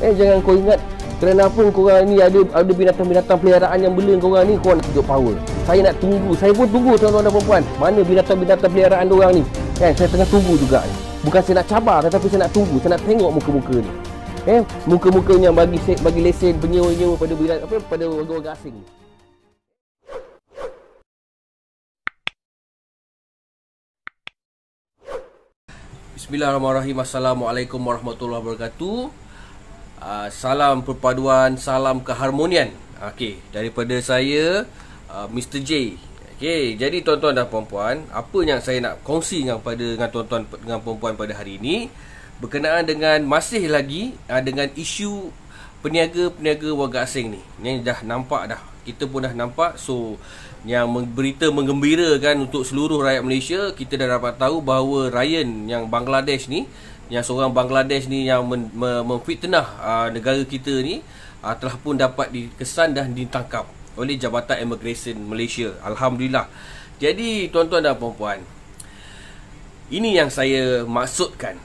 Jangan kau ingat kerana apa korang ni ada binatang-binatang peliharaan yang bela korang ni, korang nak tunjuk power. Saya nak tunggu, saya pun tunggu tuan-tuan dan puan-puan. Mana binatang-binatang peliharaan diorang ni? Saya tengah tunggu juga ni. Bukan saya nak cabar, tetapi saya nak tunggu, saya nak tengok muka-muka ni. Muka-muka yang bagi lesen penyewa-nyewa pada warga-warga asing ni. Bismillahirrahmanirrahim. Assalamualaikum warahmatullahi wabarakatuh. Salam perpaduan, salam keharmonian. Daripada saya Mr. J. Jadi tuan-tuan dan puan-puan, apa yang saya nak kongsi dengan tuan-tuan dengan puan-puan pada hari ini berkenaan dengan masih lagi dengan isu peniaga-peniaga warga asing ni. Yang dah nampak dah. Kita pun dah nampak. So yang berita menggembirakan untuk seluruh rakyat Malaysia, kita dah dapat tahu bahawa Ryan yang Bangladesh ni, yang seorang Bangladesh ni yang memfitnah negara kita ni, telah pun dapat dikesan dan ditangkap oleh Jabatan Immigration Malaysia. Alhamdulillah. Jadi tuan-tuan dan puan-puan, ini yang saya maksudkan.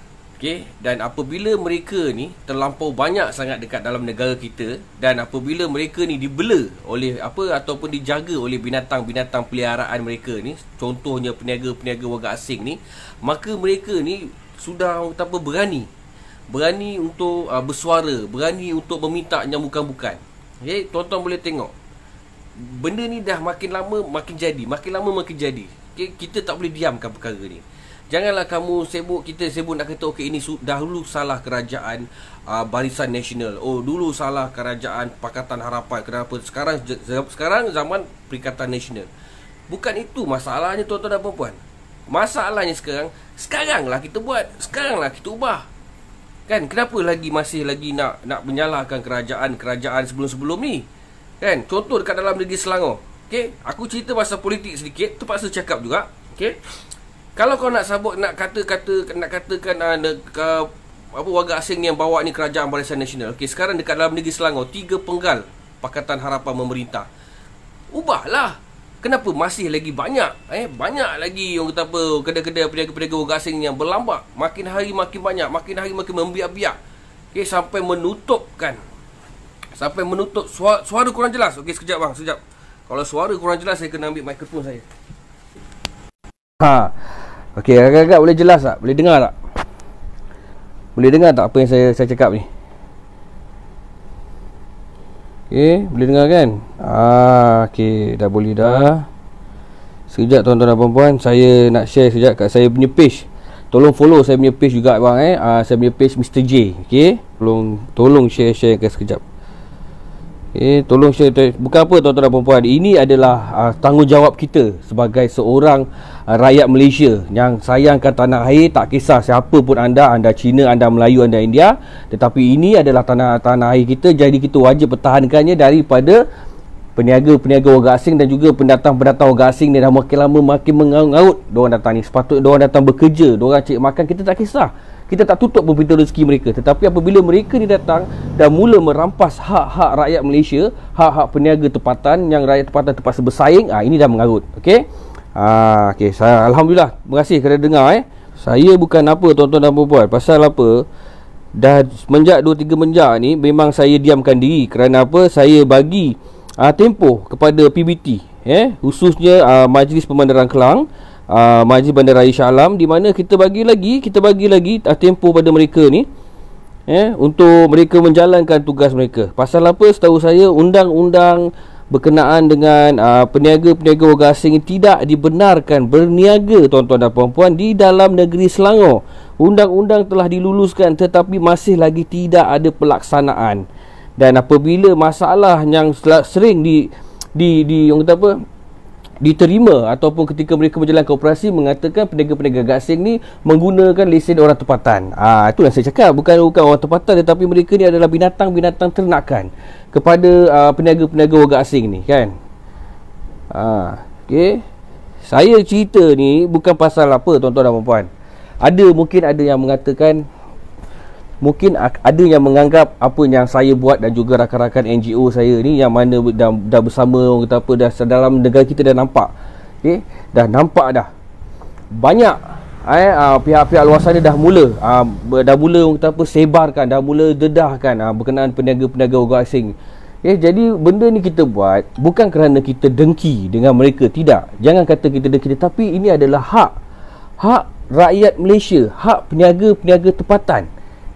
Dan apabila mereka ni terlampau banyak sangat dekat dalam negara kita, dan apabila mereka ni dibela oleh ataupun dijaga oleh binatang-binatang peliharaan mereka ni, contohnya peniaga-peniaga warga asing ni, maka mereka ni sudah berani untuk bersuara, berani untuk meminta yang bukan-bukan. Tuan-tuan boleh tengok, benda ni dah makin lama makin jadi. Kita tak boleh diamkan perkara ni. Janganlah kamu kita sibuk nak kata ini dahulu salah kerajaan Barisan Nasional. Dulu salah kerajaan Pakatan Harapan. Kenapa sekarang zaman Perikatan Nasional? Bukan itu masalahnya tuan-tuan dan puan-puan. Masalahnya sekaranglah kita buat, sekaranglah kita ubah. Kan, kenapa masih lagi nak menyalahkan kerajaan sebelum-sebelum ni? Kan, contoh dekat dalam negeri Selangor. Aku cerita pasal politik sedikit, terpaksa cakap juga. Kalau kau nak katakan warga asing ni yang bawa ni kerajaan Barisan Nasional. Sekarang dekat dalam negeri Selangor 3 penggal Pakatan Harapan memerintah. Ubahlah. Kenapa masih lagi banyak lagi orang kata kedai-kedai peniaga-peniaga warga asing yang berlambak, makin hari makin banyak, makin hari makin membiak-biak. Sampai menutup suara kurang jelas. Sekejap bang, sekejap. Kalau suara kurang jelas, saya kena ambil mikrofon saya. Agak-agak boleh jelas tak? Boleh dengar tak? Boleh dengar tak apa yang saya cakap ni? Boleh dengar kan? Dah boleh dah. Sekejap tuan-tuan dan puan-puan, saya nak share sekejap kat saya punya page. Tolong follow saya punya page juga bang. Saya punya page Mr. J. Tolong share ke sekejap. Tolong share. Bukan apa tuan-tuan dan puan-puan, ini adalah tanggungjawab kita sebagai seorang rakyat Malaysia yang sayangkan tanah air. Tak kisah siapa pun anda Cina, anda Melayu, anda India, tetapi ini adalah tanah air kita. Jadi kita wajib pertahankannya daripada peniaga-peniaga warga asing dan juga pendatang-pendatang warga asing ni. Dah makin lama makin mengaut diorang datang ni. Sepatutnya diorang datang bekerja, diorang cari makan. Kita tak kisah, kita tak tutup pun pintu rezeki mereka. Tetapi apabila mereka ni datang dan mula merampas hak-hak rakyat Malaysia, hak-hak peniaga tempatan, yang rakyat tempatan terpaksa bersaing, ini dah mengarut. Alhamdulillah. Terima kasih kerana dengar. Saya bukan apa tuan-tuan dan puan-puan, pasal apa, dah semenjak 2-3 menjak ni memang saya diamkan diri. Kerana apa? Saya bagi tempoh kepada PBT, khususnya Majlis Pemandaran Kelang, Majlis Bandaraya Shah Alam, di mana kita bagi lagi tempoh pada mereka ni, untuk mereka menjalankan tugas mereka. Pasal apa? Setahu saya undang-undang berkenaan dengan peniaga-peniaga warga asing tidak dibenarkan berniaga tuan-tuan dan puan-puan di dalam negeri Selangor. Undang-undang telah diluluskan tetapi masih lagi tidak ada pelaksanaan. Dan apabila masalah yang sering diterima ataupun ketika mereka menjalankan operasi, mengatakan peniaga-peniaga asing ni menggunakan lesen orang tempatan. Itu yang saya cakap, bukan orang tempatan, tetapi mereka ni adalah binatang-binatang ternakan kepada peniaga-peniaga warga asing ni, kan. Saya cerita ni bukan pasal apa tuan-tuan dan puan-puan. Mungkin ada yang mengatakan, mungkin ada yang menganggap apa yang saya buat dan juga rakan-rakan NGO saya ni, yang mana dah bersama orang kata apa, dah dalam negara kita dah nampak. Dah nampak dah banyak pihak-pihak luar sana dah mula kata apa, sebarkan, dah mula dedahkan berkenaan peniaga-peniaga orang asing. Jadi benda ni kita buat bukan kerana kita dengki dengan mereka, tidak. Jangan kata kita dengki, tapi ini adalah hak rakyat Malaysia, hak peniaga-peniaga tempatan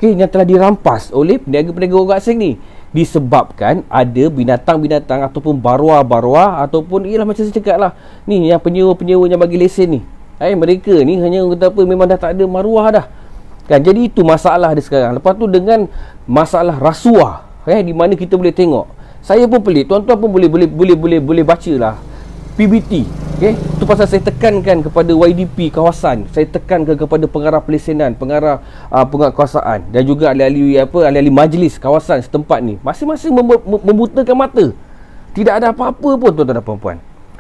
yang telah dirampas oleh peniaga-peniaga orang asing ni, disebabkan ada binatang-binatang ataupun barua-barua ataupun ialah macam saya cakap lah ni, yang penyewa-penyewa yang bagi lesen ni, mereka ni hanya kata apa, memang dah tak ada maruah dah kan. Jadi itu masalah dia sekarang. Lepas tu dengan masalah rasuah, di mana kita boleh tengok, saya pun pelik, tuan-tuan pun boleh bacalah PBT. Itu pasal saya tekankan kepada YDP kawasan, saya tekankan kepada pengarah pelesenan, pengarah penguatkuasaan dan juga ahli-ahli majlis kawasan setempat ni, masing-masing membutakan mata. Tidak ada apa-apa pun, tuan-tuan dan puan-puan.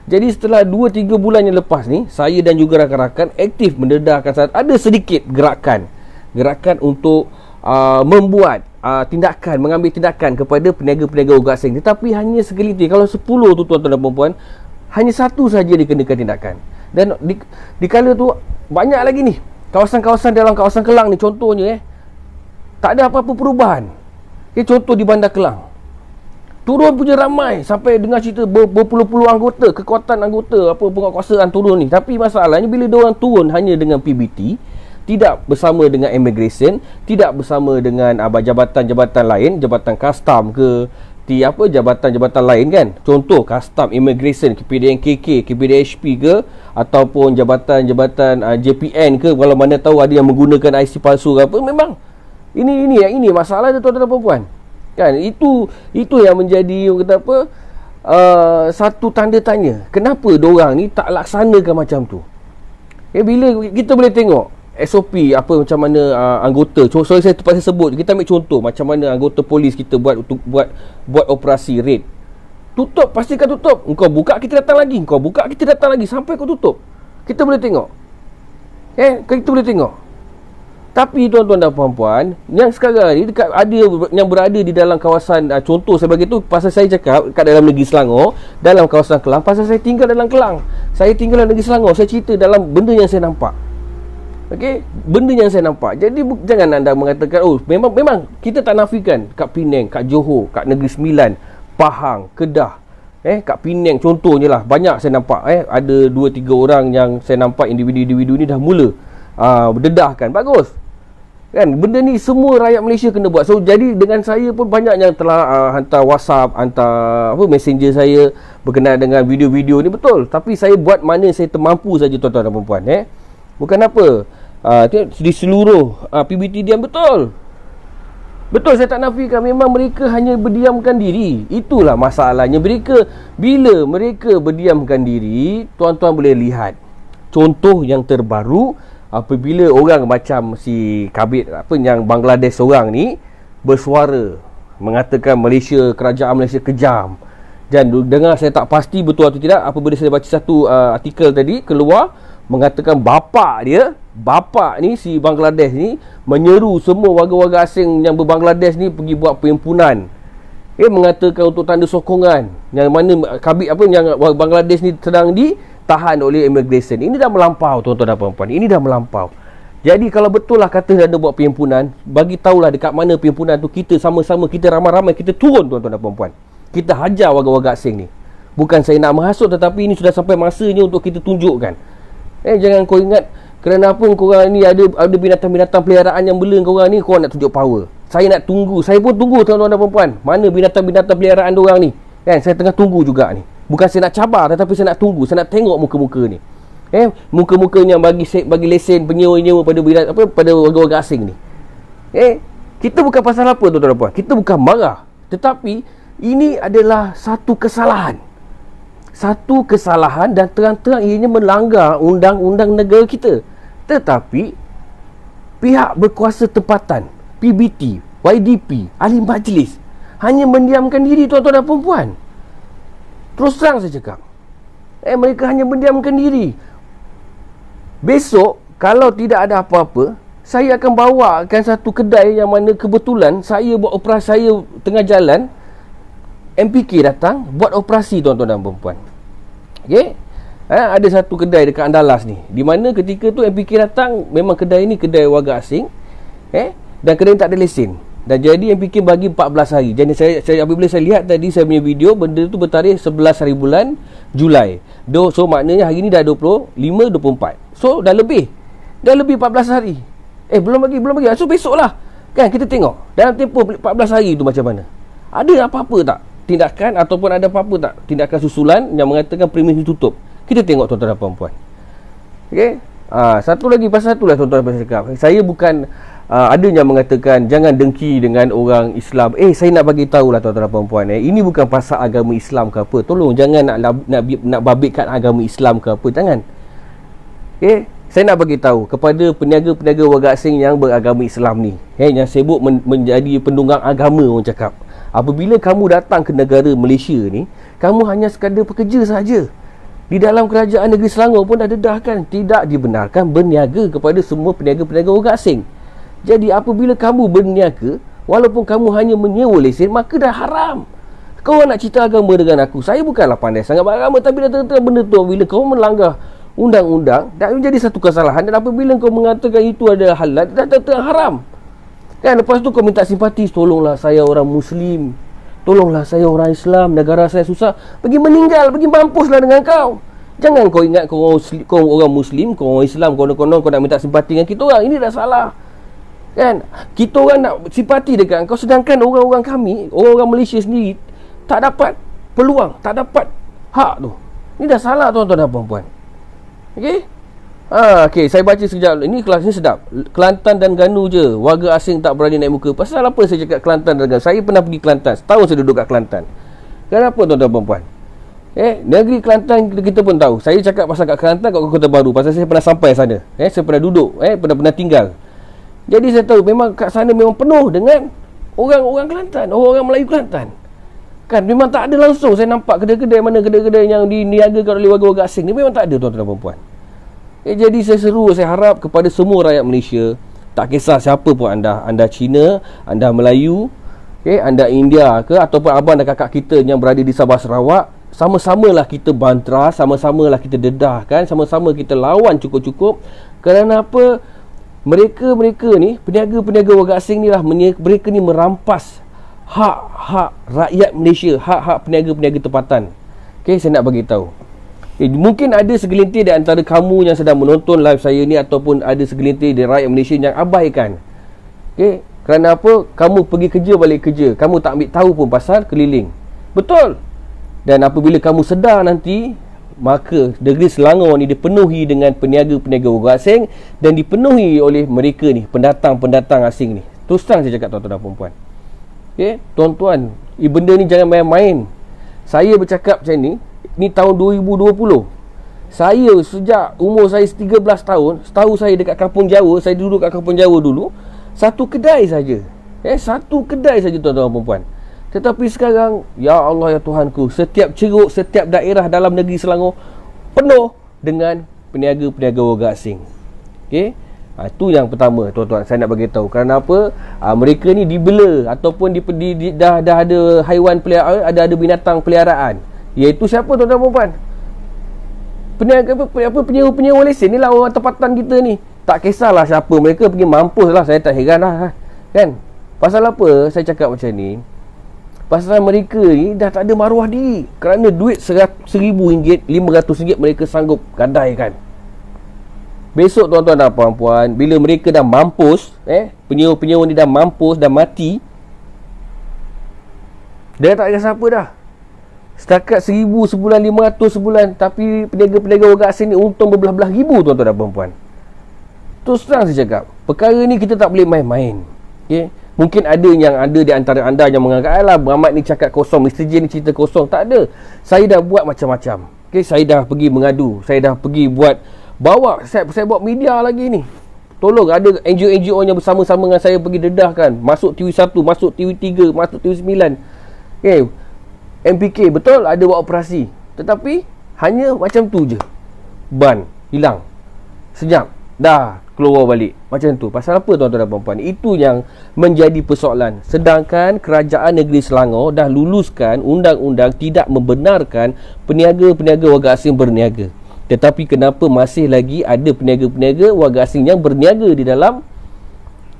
Jadi setelah 2-3 bulan yang lepas ni, saya dan juga rakan-rakan aktif mendedahkan, ada sedikit gerakan untuk membuat tindakan, mengambil tindakan kepada peniaga-peniaga orang asing. Tetapi hanya segelintir. Kalau 10 tu, tuan-tuan dan puan-puan, hanya satu saja dikenakan tindakan. Dan di kala tu banyak lagi ni kawasan-kawasan dalam kawasan Kelang ni, contohnya tak ada apa-apa perubahan. Contoh di Bandar Kelang, turun punya ramai, sampai dengar cerita berpuluh-puluh anggota, kekuatan anggota penguatkuasaan turun ni. Tapi masalahnya bila diorang turun hanya dengan PBT, tidak bersama dengan immigration, tidak bersama dengan jabatan-jabatan lain, jabatan custom ke jabatan-jabatan lain kan. Contoh custom, immigration, KPDNKK, KPDHP ke, ataupun jabatan-jabatan JPN ke, kalau mana tahu ada yang menggunakan IC palsu ke apa. Memang ini masalah dia, tuan-tuan dan puan-puan kan. Itu yang menjadi kata apa, satu tanda tanya, kenapa diorang ni tak laksanakan macam tu. Bila kita boleh tengok SOP macam mana anggota, saya terpaksa sebut, kita ambil contoh macam mana anggota polis kita buat operasi raid. Tutup, pastikan tutup. Engkau buka, kita datang lagi. Engkau buka, kita datang lagi sampai kau tutup. Kita boleh tengok. Kita boleh tengok. Tapi tuan-tuan dan puan-puan, yang sekarang ni ada yang berada di dalam kawasan, contoh saya bagi tu, pasal saya cakap kat dalam negeri Selangor, dalam kawasan Kelang, pasal saya tinggal dalam Kelang. Saya tinggal dalam negeri Selangor, saya cerita dalam benda yang saya nampak. Benda yang saya nampak. Jadi jangan anda mengatakan memang kita tak nafikan kat Penang, kat Johor, kat Negeri Sembilan, Pahang, Kedah, kat Penang contohnya lah, banyak saya nampak ada 2-3 orang yang saya nampak individu-individu ni dah mula berdedahkan. Bagus kan, benda ni semua rakyat Malaysia kena buat. So jadi dengan saya pun banyak yang telah hantar WhatsApp, hantar messenger saya berkenaan dengan video-video ni. Betul, tapi saya buat mana saya termampu saja, tuan-tuan dan puan-puan. Bukan apa di seluruh PBT diam. Betul, saya tak nafikan. Memang mereka hanya berdiamkan diri. Itulah masalahnya. Bila mereka berdiamkan diri, tuan-tuan boleh lihat contoh yang terbaru, apabila orang macam si Kabir yang Bangladesh orang ni bersuara mengatakan kerajaan Malaysia kejam. Dan dengar, saya tak pasti betul atau tidak, apabila saya baca satu artikel tadi keluar mengatakan bapa ni, si Bangladesh ni menyeru semua warga-warga asing yang berbangladesh ni pergi buat perhimpunan. Mengatakan untuk tanda sokongan, yang mana yang Bangladesh ni sedang ditahan oleh immigration. Ini dah melampau, tuan-tuan dan puan-puan. Ini dah melampau. Jadi kalau betul lah kata anda buat perhimpunan, bagi tahulah dekat mana perhimpunan tu, kita sama-sama, kita ramai-ramai, kita turun, tuan-tuan dan puan-puan. Kita hajar warga-warga asing ni. Bukan saya nak menghasut, tetapi ini sudah sampai masanya untuk kita tunjukkan. Jangan kau ingat kerana apa korang ni ada binatang-binatang peliharaan yang bela korang ni, korang nak tunjuk power. Saya nak tunggu, saya pun tunggu, tuan-tuan dan puan-puan, mana binatang-binatang peliharaan diorang ni kan. Saya tengah tunggu juga ni. Bukan saya nak cabar, tetapi saya nak tunggu, saya nak tengok muka-muka ni. Muka-muka yang bagi lesen penyewa-nyewa pada warga-warga asing ni. Kita bukan pasal apa, tuan-tuan dan puan, kita bukan marah, tetapi ini adalah satu kesalahan dan terang-terang ianya melanggar undang-undang negara kita. Tetapi pihak berkuasa tempatan, PBT, YDP, ahli majlis hanya mendiamkan diri, tuan-tuan dan puan-puan. Terus terang saya cakap, mereka hanya mendiamkan diri. Besok kalau tidak ada apa-apa, saya akan bawakan satu kedai yang mana kebetulan saya buat operasi, saya tengah jalan, MPK datang buat operasi, tuan-tuan dan puan-puan. Ada satu kedai dekat Andalas ni, di mana ketika tu MPK datang, memang kedai ni kedai warga asing, dan kedai ni tak ada lesen. Dan jadi MPK bagi 14 hari. Jadi saya apabila saya lihat tadi saya punya video, benda tu bertarikh 11 hari bulan Julai. So maknanya hari ni dah 25, 24. So dah lebih 14 hari. Belum lagi. So besok lah. Kan kita tengok dalam tempoh 14 hari tu macam mana. Ada apa-apa tak tindakan ataupun ada apa-apa tak tindakan susulan yang mengatakan premis ditutup. Kita tengok tuan-tuan dan puan-puan. Okey. Satu lagi pasal tu lah tuan-tuan dan puan-puan. Saya bukan ada yang mengatakan jangan dengki dengan orang Islam. Saya nak bagi tahulah tuan-tuan dan puan-puan, ini bukan pasal agama Islam ke apa. Tolong jangan nak babitkan agama Islam ke apa. Jangan. Saya nak bagi tahu kepada peniaga-peniaga warga asing yang beragama Islam ni, yang sibuk menjadi pendunggang agama, orang cakap. Apabila kamu datang ke negara Malaysia ni, kamu hanya sekadar pekerja saja. Di dalam kerajaan negeri Selangor pun dah dedahkan tidak dibenarkan berniaga kepada semua peniaga-peniaga warga asing. Jadi apabila kamu berniaga, walaupun kamu hanya menyewa lesen, maka dah haram. Kau nak cerita agama dengan aku, saya bukanlah pandai sangat beragama, tapi dah tentu benda tu bila kau melanggar undang-undang dah menjadi satu kesalahan. Dan apabila kau mengatakan itu adalah halal, dah tentu haram. Kan lepas tu kau minta simpati, tolonglah saya orang Muslim, tolonglah saya orang Islam, negara saya susah. Pergi meninggal, pergi mampuslah dengan kau. Jangan kau ingat kau orang Muslim, kau orang Islam, konon-konon kau nak minta simpati dengan kita orang. Ini dah salah. Kan? Kita orang nak simpati dekat kau, sedangkan orang-orang kami, orang-orang Malaysia sendiri tak dapat peluang, tak dapat hak tu. Ini dah salah tuan-tuan dan puan-puan. Okey? Okey, saya baca sekejap. Ini kelas ni sedap. Kelantan dan Ganu je warga asing tak berani naik muka. Pasal apa saya cakap Kelantan dan Ganu? Saya pernah pergi Kelantan. Setahun saya duduk kat Kelantan. Kenapa tuan-tuan dan puan-puan? Negeri Kelantan kita pun tahu. Saya cakap pasal kat Kelantan, kat Kota Baru, pasal saya pernah sampai sana. Saya pernah duduk, pernah tinggal. Jadi saya tahu memang kat sana memang penuh dengan orang-orang Kelantan, orang-orang Melayu Kelantan. Kan memang tak ada langsung saya nampak kedai-kedai yang diniagakan oleh warga-warga asing ni, memang tak ada tuan-tuan dan puan-puan. Jadi saya seru, saya harap kepada semua rakyat Malaysia, tak kisah siapa pun anda Cina, anda Melayu, anda India ke, ataupun abang dan kakak kita yang berada di Sabah Sarawak, sama-samalah kita bantras, sama-samalah kita dedahkan, sama-sama kita lawan cukup-cukup. Kerana apa? Mereka ni, peniaga-peniaga warga asing ni lah, mereka ni merampas hak-hak rakyat Malaysia, hak-hak peniaga-peniaga tempatan. Saya nak bagi tahu. Mungkin ada segelintir di antara kamu yang sedang menonton live saya ni, ataupun ada segelintir di rakyat Malaysia yang abaikan. Kerana apa? Kamu pergi kerja, balik kerja, kamu tak ambil tahu pun pasal keliling. Betul. Dan apabila kamu sedar nanti, maka negeri Selangor ni dipenuhi dengan peniaga-peniaga warga asing dan dipenuhi oleh mereka ni, pendatang-pendatang asing ni. Terus terang saya cakap tuan-tuan dan puan-puan. Tuan-tuan, benda ni jangan main-main. Saya bercakap macam ni tahun 2020. Saya sejak umur saya 13 tahun, setahu saya dekat Kampung Jawa, saya duduk kat Kampung Jawa dulu, satu kedai saja. Satu kedai saja tuan-tuan dan puan-puan. Tetapi sekarang, ya Allah ya Tuhanku, setiap ceruk, setiap daerah dalam negeri Selangor penuh dengan peniaga-peniaga warga asing. Itu yang pertama tuan-tuan, saya nak bagi tahu. Kerana apa? Mereka ni dibela ataupun dah ada haiwan peliharaan, ada binatang peliharaan. Iaitu siapa tuan-tuan dan puan? Penyewa lesen ni lah orang tempatan kita ni. Tak kisahlah siapa, mereka pergi mampus lah. Saya tak heran lah. Kan? Pasal apa saya cakap macam ni? Pasal mereka ni dah tak ada maruah diri. Kerana duit RM1,000, RM500 mereka sanggup gadaikan. Besok tuan-tuan dan puan-puan, bila mereka dah mampus, penyewa-penyewa ni dah mampus, dah mati, dia tak ada siapa dah. Setakat RM1,000 sebulan, RM500 sebulan, tapi peniaga-peniaga warga asing ni untung berbelah-belah ribu tuan-tuan dan puan-puan. Terus terang saya cakap, perkara ni kita tak boleh main-main. Mungkin ada di antara anda yang menganggap, alah Muhammad ni cakap kosong, Mr. J ni cerita kosong. Tak ada. Saya dah buat macam-macam. Saya dah pergi mengadu, saya dah pergi saya buat media lagi ni. Tolong, ada NGO-NGO yang bersama-sama dengan saya pergi dedahkan, masuk TV1, masuk TV3, masuk TV9. MPK betul ada buat operasi, tetapi hanya macam tu je, ban hilang, senyap, dah keluar balik macam tu. Pasal apa tuan-tuan dan puan-puan? Itu yang menjadi persoalan. Sedangkan kerajaan negeri Selangor dah luluskan undang-undang tidak membenarkan peniaga-peniaga warga asing berniaga. Tetapi kenapa masih lagi ada peniaga-peniaga warga asing yang berniaga di dalam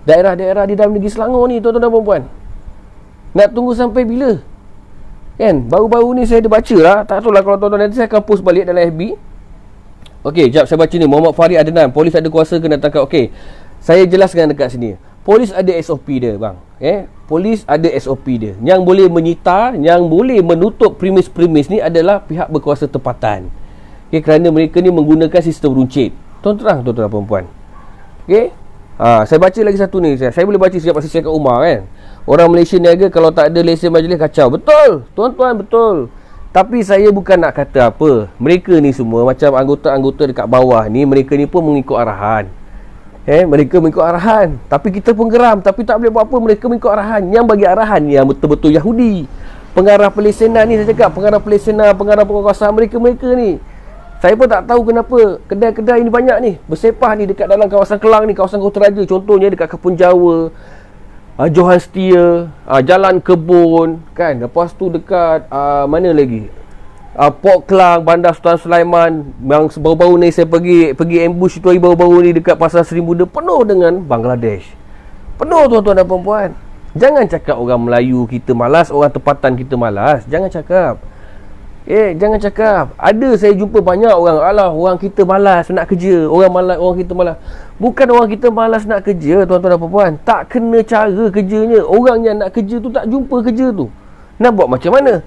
daerah-daerah di dalam negeri Selangor ni, tuan-tuan dan puan-puan? Nak tunggu sampai bila? Kan, baru-baru ni saya ada baca lah, tak tahu lah kalau tuan-tuan nanti saya akan post balik dalam FB. Okey, jap saya baca ni. Muhammad Farid Adnan, polis ada kuasa kena tangkap. Okey, saya jelaskan dekat sini. Polis ada SOP dia, bang. Polis ada SOP dia. Yang boleh menyita, yang boleh menutup premis-premis ni adalah pihak berkuasa tempatan. Okey, kerana mereka ni menggunakan sistem runcit. Tuan-tuan dan puan-puan. Okey. Saya baca lagi satu ni. Saya boleh baca siap pasal kat Umar kan. Orang Malaysia niaga kalau tak ada lesen majlis kacau. Betul. Tuan-tuan, betul. Tapi saya bukan nak kata apa. Mereka ni semua macam anggota-anggota dekat bawah ni, mereka ni pun mengikut arahan. Mereka mengikut arahan. Tapi kita pun geram. Tapi tak boleh buat apa. Mereka mengikut arahan. Yang bagi arahan yang betul-betul Yahudi. Pengarah pelesenan ni saya cakap. Pengarah pelesenan, pengarah penguasaan mereka-mereka ni. Saya pun tak tahu kenapa kedai-kedai ni banyak ni bersepah ni dekat dalam kawasan Kelang ni, kawasan Kota Raja. Contohnya dekat Kebun Jawa, Johan Setia, Jalan Kebun kan. Lepas tu dekat mana lagi? Port Klang, Bandar Sultan Sulaiman. Yang baru-baru ni saya pergi ambush tu baru-baru ni dekat Pasar Seri Muda, penuh dengan Bangladesh. Penuh, tuan-tuan dan puan-puan. Jangan cakap orang Melayu kita malas, orang tempatan kita malas. Jangan cakap. Jangan cakap. Ada saya jumpa banyak orang, alah orang kita malas nak kerja. Orang kita malas. Bukan orang kita malas nak kerja, tuan-tuan dan puan-puan. Tak kena cara kerjanya. Orang yang nak kerja tu tak jumpa kerja tu. Nak buat macam mana?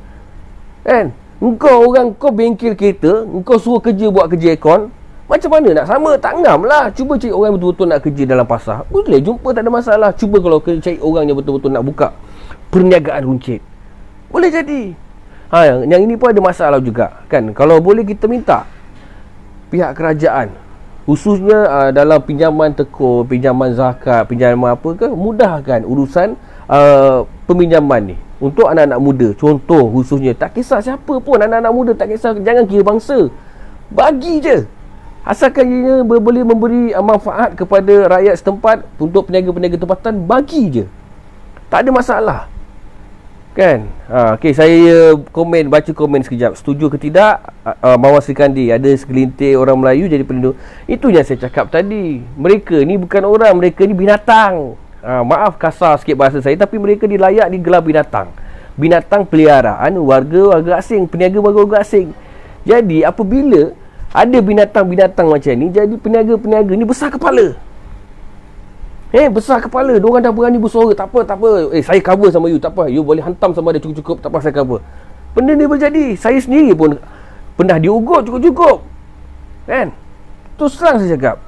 Kan? Kau bengkel kereta, kau suruh kerja buat kerja aircon. Macam mana nak sama? Tak ngam lah. Cuba cari orang betul-betul nak kerja dalam pasar. Boleh jumpa, tak ada masalah. Cuba kalau cari orang yang betul-betul nak buka perniagaan runcit, boleh jadi. Yang ini pun ada masalah juga kan. Kalau boleh kita minta pihak kerajaan, khususnya dalam pinjaman tekor, pinjaman zakat, pinjaman apa ke, mudahkan urusan peminjaman ni untuk anak-anak muda. Contoh khususnya, tak kisah siapa pun, anak-anak muda tak kisah, jangan kira bangsa, bagi je. Asalkan ia boleh memberi manfaat kepada rakyat setempat, untuk peniaga-peniaga tempatan, bagi je. Tak ada masalah. Kan? Okey, saya baca komen sekejap. Setuju ke tidak? Mawar Sri Kandi, ada segelintir orang Melayu jadi pelindung. Itu yang saya cakap tadi. Mereka ni bukan orang, mereka ni binatang. Maaf kasar sikit bahasa saya, tapi mereka dilayak digelar binatang. Binatang peliharaan warga asing, peniaga warga asing. Jadi apabila ada binatang-binatang macam ni, jadi peniaga-peniaga ni besar kepala. Besar kepala. Diorang dah berani bersuara. Tak apa. Saya cover sama you. Tak apa. You boleh hantam sama dia cukup-cukup. Tak apa, saya cover. Benda ni berjadi. Saya sendiri pun pernah diugut cukup-cukup. Kan? Tu serang saya cakap.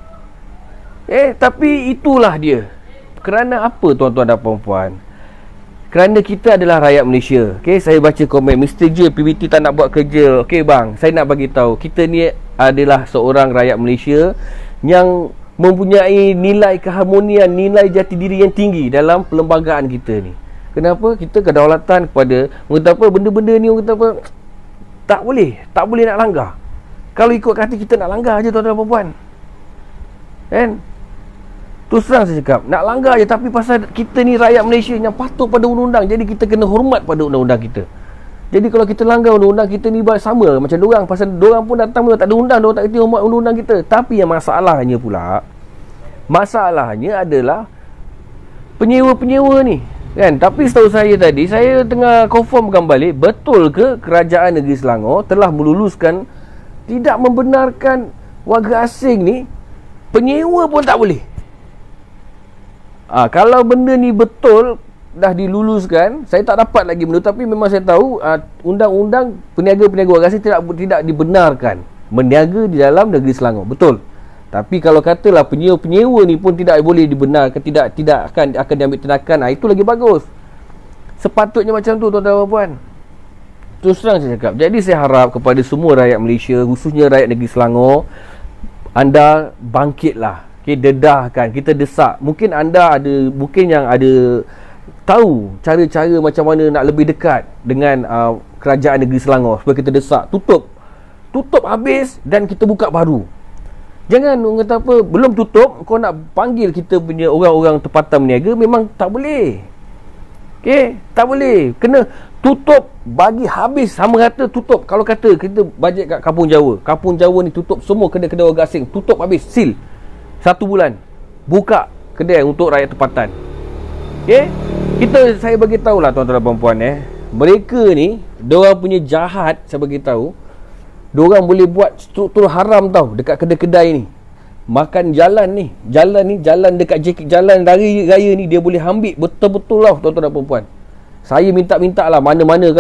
Tapi itulah dia. Kerana apa, tuan-tuan dan puan-puan? Kerana kita adalah rakyat Malaysia. Saya baca komen Mr. J, PBT tak nak buat kerja. Bang, saya nak bagi tahu, kita ni adalah seorang rakyat Malaysia yang mempunyai nilai keharmonian, nilai jati diri yang tinggi dalam perlembagaan kita ni. Kenapa? Kita kedaulatan kepada, mengata apa, benda-benda ni orang kata apa, tak boleh nak langgar. Kalau ikut kata kita nak langgar je, tuan-tuan dan puan-puan. Kan? Tu serang saya cakap, nak langgar je, tapi pasal kita ni rakyat Malaysia yang patuh pada undang-undang, jadi kita kena hormat pada undang-undang kita. Jadi kalau kita langgar undang-undang kita ni sama macam diorang. Pasal diorang pun datang tak ada undang, diorang tak kerti hormat undang-undang kita. Tapi yang masalahnya pula, masalahnya adalah penyewa-penyewa ni kan. Tapi setahu saya tadi, saya tengah confirmkan balik, betul ke kerajaan negeri Selangor telah meluluskan, tidak membenarkan warga asing ni penyewa pun tak boleh. Kalau benda ni betul dah diluluskan, saya tak dapat lagi benda, tapi memang saya tahu undang-undang peniaga-peniaga warga asing tidak dibenarkan berniaga di dalam negeri Selangor. Betul. Tapi kalau katalah penyewa-penyewa ni pun tidak boleh dibenarkan, tidak akan diambil tindakan, itu lagi bagus. Sepatutnya macam tu, tuan-tuan dan puan. Terus terang saya cakap. Jadi saya harap kepada semua rakyat Malaysia, khususnya rakyat negeri Selangor, anda bangkitlah. Dedahkan, kita desak. Mungkin anda yang ada tahu cara-cara macam mana nak lebih dekat dengan kerajaan negeri Selangor, supaya kita desak, tutup habis dan kita buka baru. Jangan orang kata apa, belum tutup kau nak panggil kita punya orang-orang tempatan berniaga, memang tak boleh. Tak boleh. Kena tutup, bagi habis sama rata, tutup. Kalau kata kita bajet kat Kampung Jawa ni tutup semua kedai-kedai warga asing, tutup habis, seal 1 bulan, buka kedai untuk rakyat tempatan. Okay, saya bagi tahulah tuan-tuan dan puan-puan, mereka ni, diorang punya jahat, saya bagi tahu, diorang boleh buat struktur haram tau dekat kedai-kedai ni. Makan jalan dekat jalan raya ni, dia boleh ambil betul-betul lah tuan-tuan dan puan-puan. Saya minta lah, mana-mana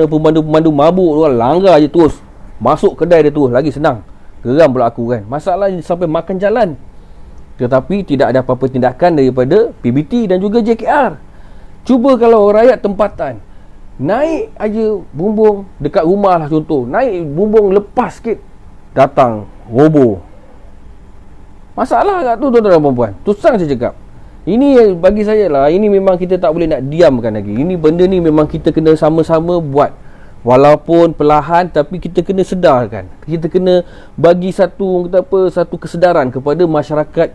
pemandu mabuk tu langgar je terus masuk kedai dia terus, lagi senang. Geram pula aku kan. Masalahnya sampai makan jalan. Tetapi tidak ada apa-apa tindakan daripada PBT dan juga JKR. Cuba kalau rakyat tempatan naik aja bumbung dekat rumah lah, contoh naik bumbung lepas sikit, datang roboh. Masalah kat tu tuan-tuan dan puan-puan. Terusang saya cakap, ini bagi saya lah, ini memang kita tak boleh nak diamkan lagi. Ini benda ni memang kita kena sama-sama buat. Walaupun perlahan, tapi kita kena sedarkan. Kita kena bagi satu kesedaran kepada masyarakat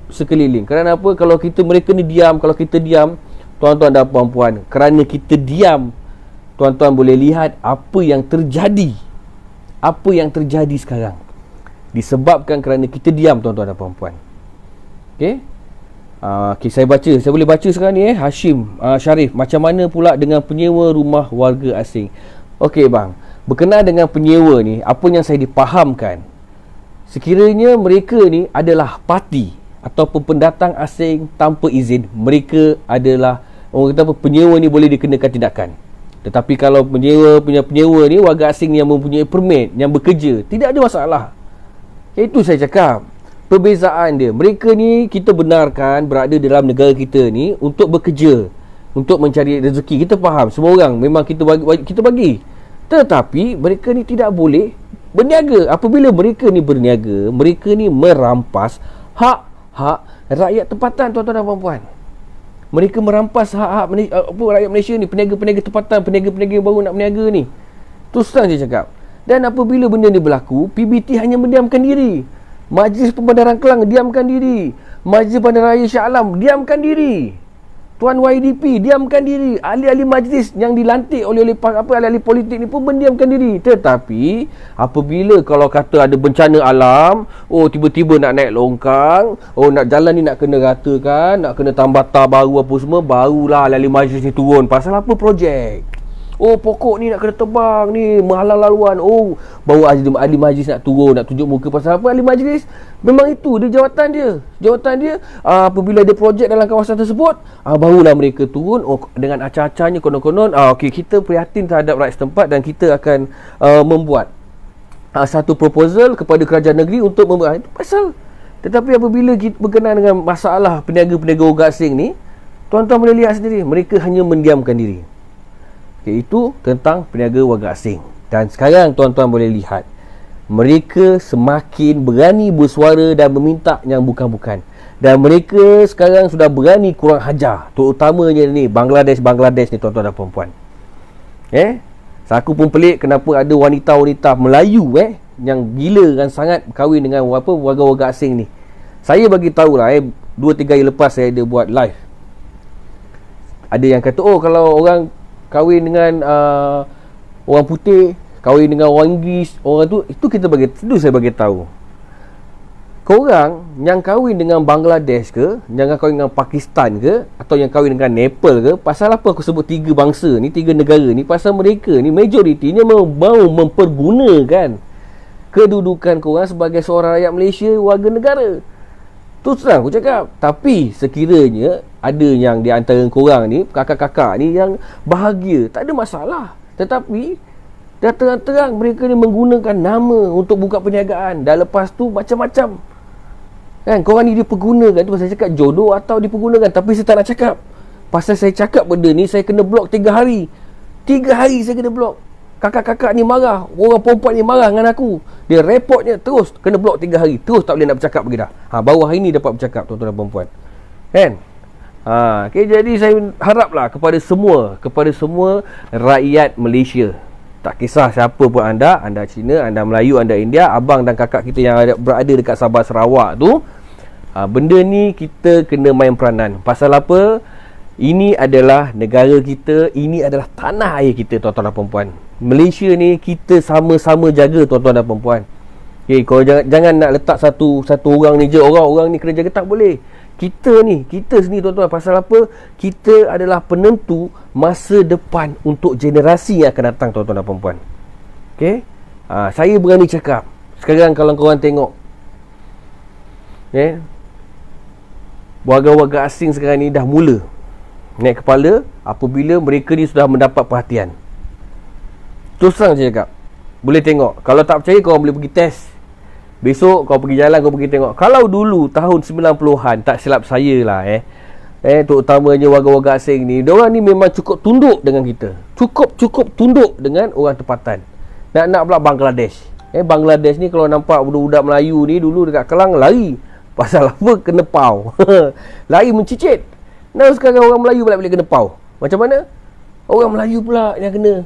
sekeliling. Kerana apa? Kalau mereka ni diam, kalau kita diam, tuan-tuan dan puan-puan, kerana kita diam, tuan-tuan boleh lihat apa yang terjadi. Apa yang terjadi sekarang disebabkan kerana kita diam, tuan-tuan dan puan-puan. Okey. Saya boleh baca sekarang ni, Hashim Sharif, macam mana pula dengan penyewa rumah warga asing? Okey bang, berkenaan dengan penyewa ni, apa yang saya dipahamkan, sekiranya mereka ni adalah parti ataupun pendatang asing tanpa izin, mereka adalah, orang kata apa, penyewa ni boleh dikenakan tindakan. Tetapi kalau penyewa ni warga asing yang mempunyai permit, yang bekerja, tidak ada masalah. Itu saya cakap, perbezaan dia. Mereka ni kita benarkan berada dalam negara kita ni untuk bekerja, untuk mencari rezeki. Kita faham, semua orang memang kita bagi. Tetapi mereka ni tidak boleh berniaga. Apabila mereka ni berniaga, mereka ni merampas hak-hak rakyat tempatan, tuan-tuan dan puan-puan. Mereka merampas hak-hak rakyat Malaysia ni, peniaga-peniaga tempatan, peniaga-peniaga baru nak berniaga ni. Terus terang saya cakap. Dan apabila benda ni berlaku, PBT hanya mendiamkan diri. Majlis Pembandaran Kelang diamkan diri. Majlis Bandaraya Shah Alam diamkan diri. Tuan YDP diamkan diri. Ahli-ahli majlis yang dilantik oleh ahli-ahli politik ni pun mendiamkan diri. Tetapi apabila kalau kata ada bencana alam, tiba-tiba nak naik longkang, nak jalan ni nak kena ratakan, nak kena tambah tar baru apa semua, barulah ahli-ahli majlis ni turun. Pasal apa? Projek. Pokok ni nak kena tebang ni, menghalang laluan. Baru ahli majlis nak turun, nak tunjuk muka. Pasal apa? Ahli majlis memang itu dia jawatan dia. Apabila ada projek dalam kawasan tersebut, barulah mereka turun dengan acah-acahnya, konon-konon okey, kita prihatin terhadap rakyat setempat dan kita akan membuat satu proposal kepada kerajaan negeri untuk membuat itu pasal. Tetapi apabila kita berkenaan dengan masalah peniaga-peniaga warga asing ni, tuan-tuan boleh lihat sendiri, mereka hanya mendiamkan diri. Iaitu tentang peniaga warga asing. Dan sekarang tuan-tuan boleh lihat, mereka semakin berani bersuara dan meminta yang bukan-bukan. Dan mereka sekarang sudah berani kurang hajar, terutamanya ni Bangladesh ni, tuan-tuan dan puan-puan. Aku pun pelik kenapa ada wanita-wanita Melayu yang gila kan sangat kahwin dengan warga-warga asing ni. Saya bagi tahulah 2-3 hari lepas saya ada buat live. Ada yang kata kalau orang kahwin dengan orang putih, kahwin dengan orang Inggeris, orang itu kita saya bagi tahu. Korang yang kahwin dengan Bangladesh ke, yang kahwin dengan Pakistan ke, atau yang kahwin dengan Nepal ke, pasal apa aku sebut 3 bangsa ni, 3 negara ni? Pasal mereka ni majoritinya mau mempergunakan kedudukan korang sebagai seorang rakyat Malaysia, warga negara. Tu terang aku cakap. Tapi sekiranya ada yang di antara korang ni, kakak-kakak ni yang bahagia, tak ada masalah. Tetapi dah terang-terang mereka ni menggunakan nama untuk buka perniagaan. Dah lepas tu macam-macam. Kan, korang ni dipergunakan. Tu pasal saya cakap jodoh atau dipergunakan. Tapi saya tak nak cakap. Pasal saya cakap benda ni, saya kena blok 3 hari. 3 hari saya kena blok. Kakak-kakak ni marah, orang perempuan ni marah dengan aku. Dia reportnya terus kena blok 3 hari. Terus tak boleh nak bercakap lagi dah. Baru hari ni dapat bercakap, tuan-tuan dan puan-puan. Kan? Okay, jadi saya haraplah kepada semua rakyat Malaysia. Tak kisah siapa pun anda Cina, anda Melayu, anda India, abang dan kakak kita yang berada dekat Sabah Sarawak tu, benda ni kita kena main peranan. Pasal apa? Ini adalah negara kita, ini adalah tanah air kita, tuan-tuan dan puan-puan. Malaysia ni kita sama-sama jaga, tuan-tuan dan puan-puan. Okay, kau jangan nak letak satu orang ni je, orang ni kena jaga, tak boleh. Kita sini tuan-tuan, pasal apa? Kita adalah penentu masa depan untuk generasi yang akan datang, tuan-tuan dan puan-puan. Okay? Saya berani cakap, sekarang kalau korang tengok, warga-warga asing sekarang ni dah mula naik kepala apabila mereka ni sudah mendapat perhatian. Terus terang saya cakap, boleh tengok. Kalau tak percaya, korang boleh pergi test. Besok kau pergi jalan, kau pergi tengok. Kalau dulu tahun 90-an, tak silap saya lah terutamanya warga-warga asing ni, diorang ni memang cukup tunduk dengan kita. Cukup tunduk dengan orang tempatan. Nak pula Bangladesh. Bangladesh ni kalau nampak budak-budak Melayu ni dulu dekat Kelang, lari. Pasal apa? Kena pau. Lari mencicit. Nah, sekarang orang Melayu pula boleh kena pau. Macam mana? Orang Melayu pula yang kena.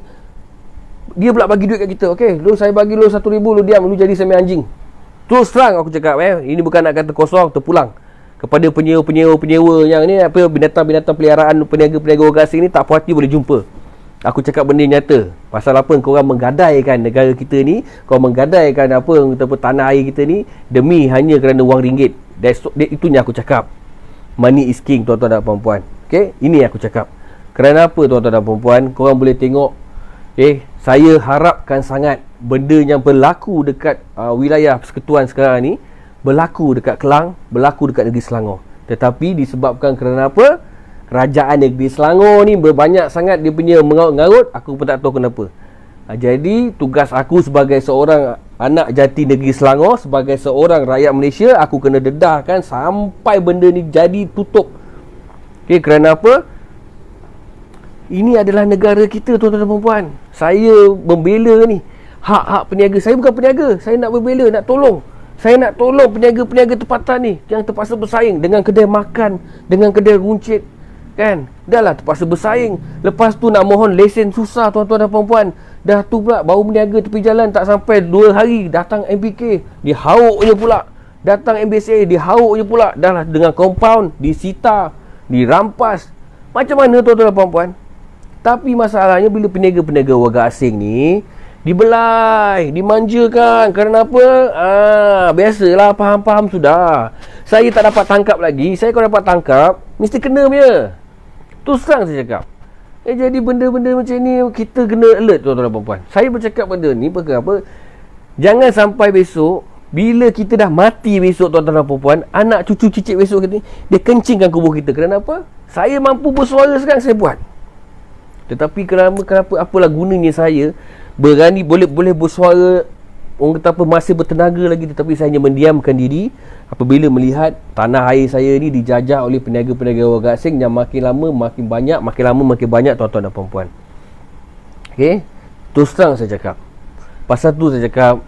Dia pula bagi duit kat kita. Okey, lu saya bagi lu 1,000, lu diam, lu jadi semi anjing. Terus terang aku cakap, ini bukan nak kata kosong, terpulang. Kepada penyewa yang ni, apa, binatang-binatang peliharaan, peniaga-peniaga orang asing ni, tak puas hati boleh jumpa. Aku cakap benda nyata. Pasal apa? Korang menggadaikan negara kita ni, korang menggadaikan apa tanah air kita ni demi hanya kerana wang ringgit. Itunya aku cakap. Money is king, tuan-tuan dan puan-puan. Okay? Ini aku cakap. Kerana apa, tuan-tuan dan puan-puan? Korang boleh tengok. Saya harapkan sangat benda yang berlaku dekat wilayah persekutuan sekarang ni berlaku dekat Kelang, berlaku dekat negeri Selangor. Tetapi disebabkan kerana apa? Kerajaan negeri Selangor ni berbanyak sangat dia punya mengarut-ngarut, aku pun tak tahu kenapa. Jadi tugas aku sebagai seorang anak jati negeri Selangor, sebagai seorang rakyat Malaysia, aku kena dedahkan sampai benda ni jadi tutup. Kerana apa? Ini adalah negara kita, tuan-tuan dan puan-puan. Saya membela ni hak-hak peniaga. Saya bukan peniaga, saya nak membela, nak tolong. Saya nak tolong peniaga-peniaga tempatan ni yang terpaksa bersaing dengan kedai makan, dengan kedai runcit, kan? Dah lah terpaksa bersaing. Lepas tu nak mohon lesen susah, tuan-tuan dan puan-puan. Dah tu pula baru meniaga tepi jalan, tak sampai 2 hari datang MPK, dihauk je pula. Datang MBSA, dihauk je pula. Dah lah dengan compound disita, dirampas. Macam mana, tuan-tuan dan puan-puan? Tapi masalahnya bila peniaga-peniaga warga asing ni dibelai, dimanjakan. Kerana apa? Biasalah, faham-faham sudah. Saya tak dapat tangkap lagi. Saya kalau dapat tangkap, mesti kena punya. Terus terang saya cakap. Jadi benda-benda macam ni kita kena alert, tuan-tuan dan puan-puan. Saya bercakap benda ni perkara apa? Jangan sampai besok, bila kita dah mati besok, tuan-tuan dan puan-puan, anak cucu cicit besok kita, dia kencingkan kubur kita. Kerana apa? Saya mampu bersuara sekarang, saya buat. Tetapi kenapa apalah gunanya saya berani boleh bersuara, orang kata apa, masih bertenaga lagi, tetapi saya hanya mendiamkan diri apabila melihat tanah air saya ni dijajah oleh peniaga-peniaga warga asing yang makin lama makin banyak, tuan-tuan dan puan-puan. Okey, terus terang saya cakap. Pasal tu saya cakap,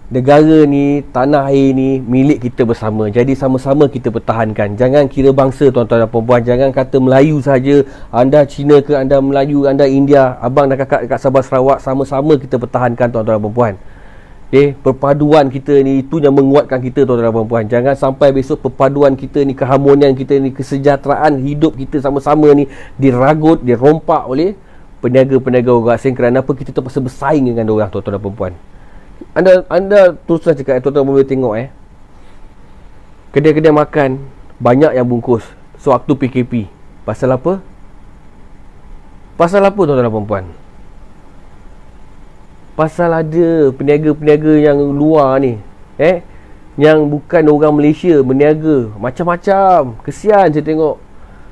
negara ni, tanah air ni milik kita bersama. Jadi sama-sama kita pertahankan. Jangan kira bangsa, tuan-tuan dan puan-puan. Jangan kata Melayu saja, anda Cina ke, anda Melayu, anda India, abang dan kakak dekat Sabah Sarawak, sama-sama kita pertahankan, tuan-tuan dan puan-puan. Perpaduan kita ni, itu yang menguatkan kita, tuan-tuan dan puan-puan. Jangan sampai besok perpaduan kita ni, keharmonian kita ni, kesejahteraan hidup kita sama-sama ni diragut, dirompak oleh peniaga-peniaga orang asing. Kerana apa? Kita terpaksa bersaing dengan orang, tuan-tuan dan puan-puan. Anda teruslah cakap, tuan-tuan boleh tengok kedai-kedai makan banyak yang bungkus sewaktu PKP. Pasal apa? Tuan-tuan dan puan-puan? Pasal ada peniaga-peniaga yang luar ni yang bukan orang Malaysia berniaga macam-macam. Kesian saya tengok.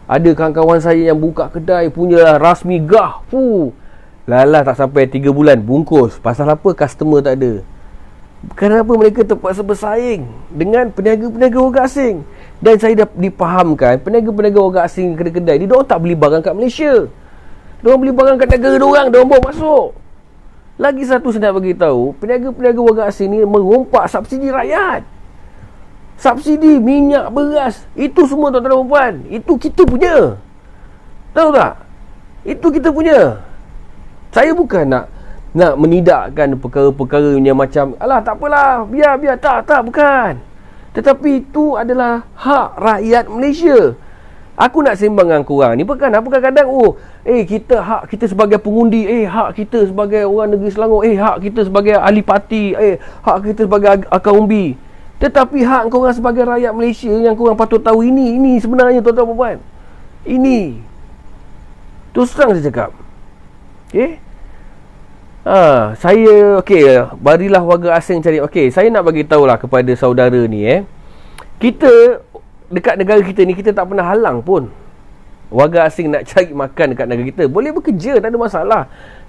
Ada kawan-kawan saya yang buka kedai, punyalah rasmi gah. Lalah tak sampai 3 bulan bungkus. Pasal apa? Customer tak ada. Kenapa mereka terpaksa bersaing dengan peniaga-peniaga orang asing? Dan saya dah dipahamkan, peniaga-peniaga orang asing kedai-kedai ni, diorang tak beli barang kat Malaysia. Diorang beli barang kat negara diorang, diorang bawa masuk. Lagi satu saya nak bagi tahu, peniaga-peniaga orang asing ni merompak subsidi rakyat. Subsidi minyak, beras, itu semua, tuan-tuan dan puan, itu kita punya. Tahu tak? Itu kita punya. Saya bukan nak menidakkan perkara-perkara yang macam alah tak apalah, biar tak bukan. Tetapi itu adalah hak rakyat Malaysia. Aku nak sembang dengan korang ni bukan apa kadang-kadang kita hak kita sebagai pengundi, hak kita sebagai orang negeri Selangor, hak kita sebagai ahli parti, hak kita sebagai akar umbi. Tetapi hak korang sebagai rakyat Malaysia yang korang patut tahu ini sebenarnya tuan-tuan dan puan. Ini terus terang saya cakap. Saya barilah warga asing cari. Saya nak bagi tahulah kepada saudara ni kita dekat negara kita ni, kita tak pernah halang pun warga asing nak cari makan dekat negara kita. Boleh bekerja, tak ada masalah.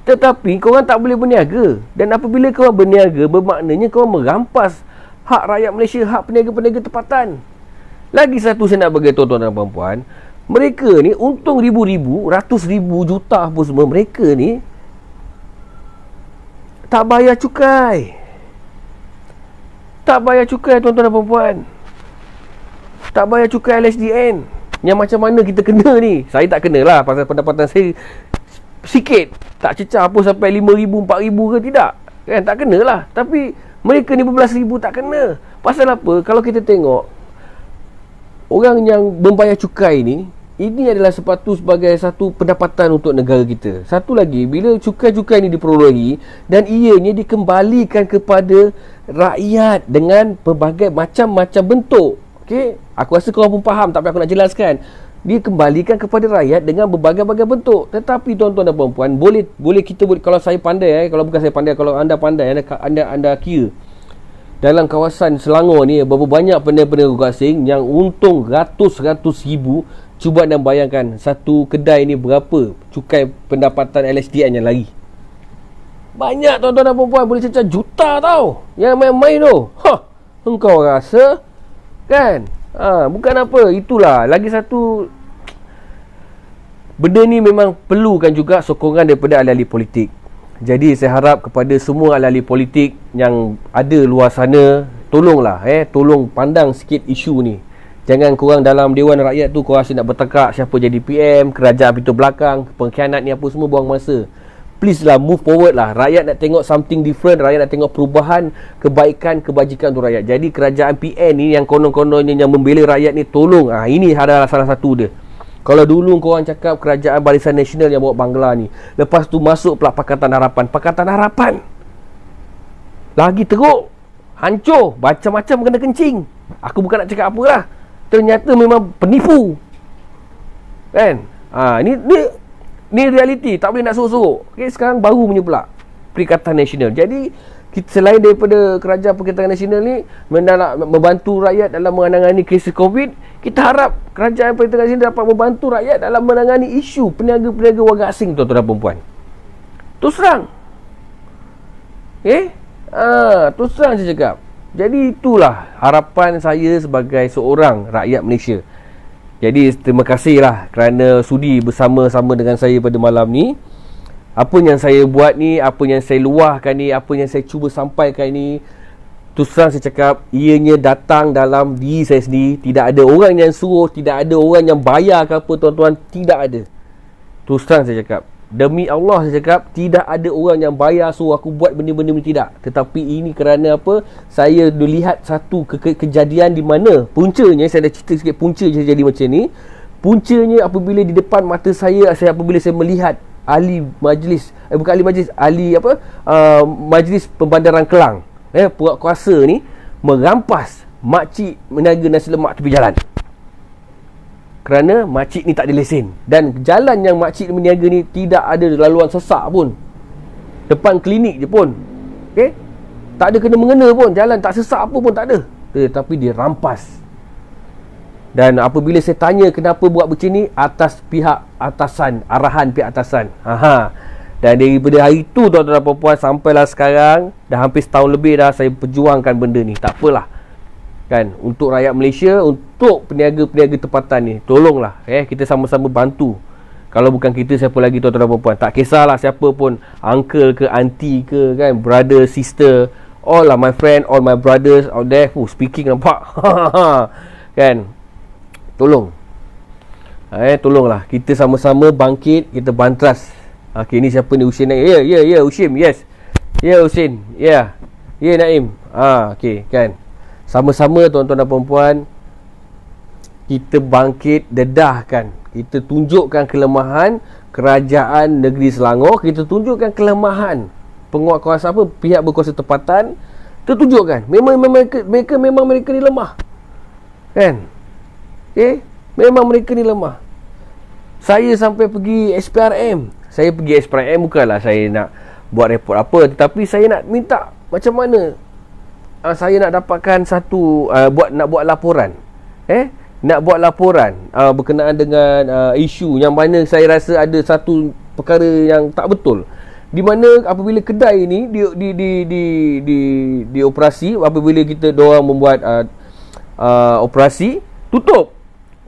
Tetapi korang tak boleh berniaga. Dan apabila korang berniaga, bermaknanya korang merampas hak rakyat Malaysia, hak peniaga-peniaga tempatan. Lagi satu saya nak bagi tuan-tuan dan puan-puan, mereka ni untung ribu-ribu, ratus ribu, juta apa semua, mereka ni tak bayar cukai. Tak bayar cukai tuan-tuan dan puan-puan. Tak bayar cukai LSDN. Yang macam mana kita kena ni? Saya tak kena lah, pasal pendapatan saya sikit, tak cecah apa sampai 5,000, 4,000 ke tidak, kan? Tak kena lah. Tapi mereka ni berbelas ribu tak kena. Pasal apa? Kalau kita tengok orang yang membayar cukai ni, ini adalah sebagai satu pendapatan untuk negara kita. Satu lagi, bila cukai-cukai ni diperolehi dan ianya dikembalikan kepada rakyat dengan pelbagai macam-macam bentuk. Aku rasa korang pun faham, tapi aku nak jelaskan. Dia kembalikan kepada rakyat dengan berbagai-bagai bentuk. Tetapi tuan-tuan dan puan-puan, boleh kita kalau saya pandai, kalau bukan saya pandai, kalau anda pandai, anda kira dalam kawasan Selangor ni berapa banyak peniaga asing yang untung ratus-ratus ribu. Cuba anda bayangkan satu kedai ni berapa cukai pendapatan LSDN yang lari. Banyak tuan-tuan dan puan-puan, boleh cecah juta tau yang main-main tu. Engkau rasa kan? Bukan apa. Itulah lagi satu benda ni memang perlukan juga sokongan daripada ahli-ahli politik. Jadi saya harap kepada semua ahli-ahli politik yang ada luar sana, tolonglah tolong pandang sikit isu ni. Jangan korang dalam Dewan Rakyat tu korang asyik nak bertekak siapa jadi PM, kerajaan pintu belakang, pengkhianat ni apa semua, buang masa. Please lah, move forward lah. Rakyat nak tengok something different. Rakyat nak tengok perubahan, kebaikan, kebajikan untuk rakyat. Jadi kerajaan PN ni yang konon-kononnya yang membela rakyat ni, tolong. Ini adalah salah satu dia. Kalau dulu korang cakap kerajaan Barisan Nasional yang bawa Bangla ni, lepas tu masuk pula Pakatan Harapan. Pakatan Harapan lagi teruk, hancur, macam-macam kena kencing. Aku bukan nak cakap apalah, ternyata memang penipu, kan? Ni realiti, tak boleh nak sorok-sorok. Sekarang baru punya pula Perikatan Nasional. Jadi kita, selain daripada kerajaan Perikatan Nasional ni membantu rakyat dalam menangani krisis COVID, kita harap kerajaan Perikatan Nasional dapat membantu rakyat dalam menangani isu peniaga-peniaga warga asing, tuan-tuan dan puan-puan. Terus terang. Terus terang saya cakap. Jadi itulah harapan saya sebagai seorang rakyat Malaysia. Jadi terima kasihlah kerana sudi bersama-sama dengan saya pada malam ni. Apa yang saya buat ni, apa yang saya luahkan ni, apa yang saya cuba sampaikan ni, terus terang saya cakap, ianya datang dalam diri saya sendiri. Tidak ada orang yang suruh, tidak ada orang yang bayar ke apa, tuan-tuan. Tidak ada. Terus terang saya cakap, demi Allah saya cakap, tidak ada orang yang bayar suruh aku buat benda-benda ni, tidak. Tetapi ini kerana apa? Saya lihat satu kejadian di mana puncanya, saya dah cerita sikit punca je jadi macam ni. Puncanya apabila di depan mata saya apabila saya melihat ahli majlis, bukan ahli majlis, majlis pembandaran Kelang, puak kuasa ni merampas makcik meniaga nasi lemak tepi jalan. Kerana makcik ni tak ada lesen, dan jalan yang makcik meniaga ni tidak ada laluan sesak pun, depan klinik je pun, tak ada kena-mengena pun, jalan tak sesak apa pun tak ada. Tetapi dia rampas. Dan apabila saya tanya kenapa buat macam ni, atas pihak atasan, arahan pihak atasan. Dan daripada hari tu, tuan-tuan dan puan-puan, sampailah sekarang dah hampir setahun lebih dah saya perjuangkan benda ni. Tak apalah, kan, untuk rakyat Malaysia, untuk peniaga-peniaga tempatan ni, tolonglah kita sama-sama bantu. Kalau bukan kita, siapa lagi, tuan-tuan dan puan-puan? Tak kisahlah siapa pun, uncle ke, auntie ke, kan, brother, sister, all lah my friend, all my brothers out there. Speaking nampak kan, tolong, tolonglah kita sama-sama bangkit, kita bantras. Okey, ni siapa ni? Husin Naim. Ya Husin, yes. Ya Husin, ya Naim. Okey, kan, sama-sama tuan-tuan dan puan-puan, kita bangkit dedahkan, kita tunjukkan kelemahan kerajaan negeri Selangor, kita tunjukkan kelemahan penguatkuasa apa, pihak berkuasa tempatan. Kita tunjukkan memang mereka ni lemah, kan? Memang mereka ni lemah. Saya sampai pergi SPRM. Saya pergi SPRM bukanlah saya nak buat report apa, tetapi saya nak minta macam mana saya nak dapatkan satu nak buat laporan. Nak buat laporan berkenaan dengan isu yang mana saya rasa ada satu perkara yang tak betul, di mana apabila kedai ni di operasi, apabila kita diorang membuat operasi, tutup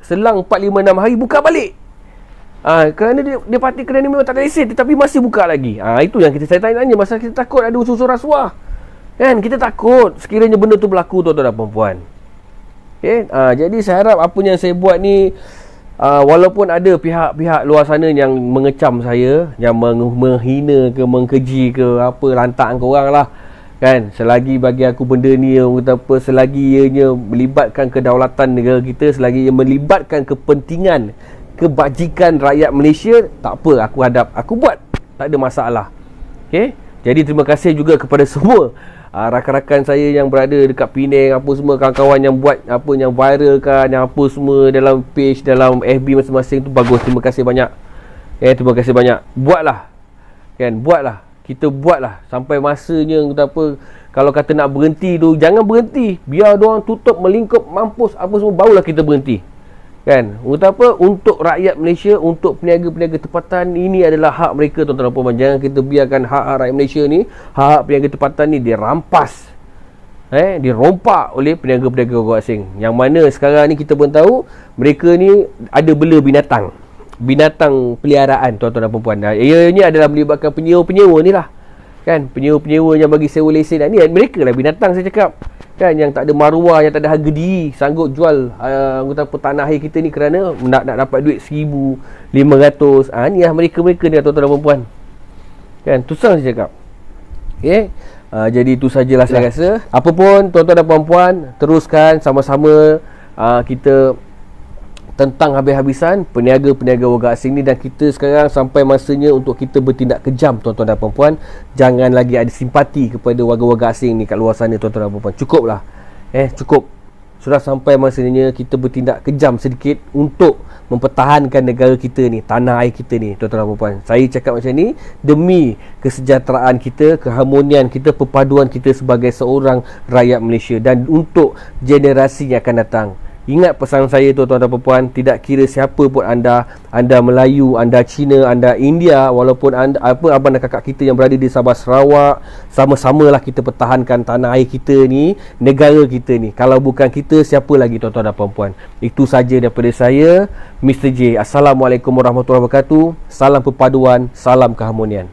selang 4-5-6 hari, buka balik. Kerana dia pasti kedai ni memang tak ada lesen, tetapi masih buka lagi. Itu yang saya tanya, masa kita takut ada unsur rasuah, kan? Kita takut sekiranya benda tu berlaku, tuan-tuan dan puan-puan. Jadi saya harap apa yang saya buat ni, walaupun ada pihak-pihak luar sana yang mengecam saya, yang menghina ke, mengkeji ke, apa, lantak korang lah, kan? Selagi bagi aku benda ni, kata apa, selagi ianya melibatkan kedaulatan negara kita, selagi ia melibatkan kepentingan, kebajikan rakyat Malaysia, tak apa, aku buat, tak ada masalah. Jadi terima kasih juga kepada semua rakan-rakan saya yang berada dekat Penang, apa semua, kawan-kawan yang buat apa, yang viral kan, yang apa semua dalam page, dalam FB masing-masing tu, bagus. Terima kasih banyak. Terima kasih banyak. Buatlah, kan? Buatlah. Kita buatlah sampai masanya, kata apa, kalau kata nak berhenti tu, jangan berhenti. Biar diorang tutup, melingkup, mampus apa semua, barulah kita berhenti. Kan? Untuk apa? Untuk rakyat Malaysia, untuk peniaga-peniaga tempatan, ini adalah hak mereka, tuan-tuan dan puan-puan. Jangan kita biarkan hak-hak rakyat Malaysia ni, hak-hak peniaga tempatan ni dirampas, dirompak oleh peniaga-peniaga orang asing. Yang mana sekarang ni kita pun tahu, mereka ni ada bela binatang peliharaan, tuan-tuan dan puan-puan. Ianya adalah melibatkan penyewa-penyewa ni lah, kan? Penyewa-penyewa yang bagi sewa lesen ni, mereka lah binatang, saya cakap, kan? Yang tak ada maruah, yang tak ada harga diri, sanggup jual tanah air kita ni kerana nak dapat duit 1,500. Ni lah mereka-mereka ni, tuan-tuan dan puan-puan, kan? Tu saya cakap. Jadi itu sajalah saya rasa. Apa pun, tuan-tuan dan puan-puan, teruskan sama-sama kita tentang habis-habisan peniaga-peniaga warga asing ni. Dan kita sekarang sampai masanya untuk kita bertindak kejam, tuan-tuan dan puan-puan. Jangan lagi ada simpati kepada warga-warga asing ni kat luar sana, tuan-tuan dan puan-puan. Cukuplah. Cukup. Sudah sampai masanya kita bertindak kejam sedikit untuk mempertahankan negara kita ni, tanah air kita ni, tuan-tuan dan puan-puan. Saya cakap macam ni demi kesejahteraan kita, keharmonian kita, perpaduan kita sebagai seorang rakyat Malaysia, dan untuk generasi yang akan datang. Ingat pesan saya, tuan-tuan dan puan-puan, tidak kira siapa pun anda Melayu, anda Cina, anda India, walaupun anda abang dan kakak kita yang berada di Sabah Sarawak, sama-samalah kita pertahankan tanah air kita ni, negara kita ni. Kalau bukan kita, siapa lagi, tuan-tuan dan puan-puan? Itu saja daripada saya, Mr. J. Assalamualaikum warahmatullahi wabarakatuh. Salam perpaduan, salam keharmonian.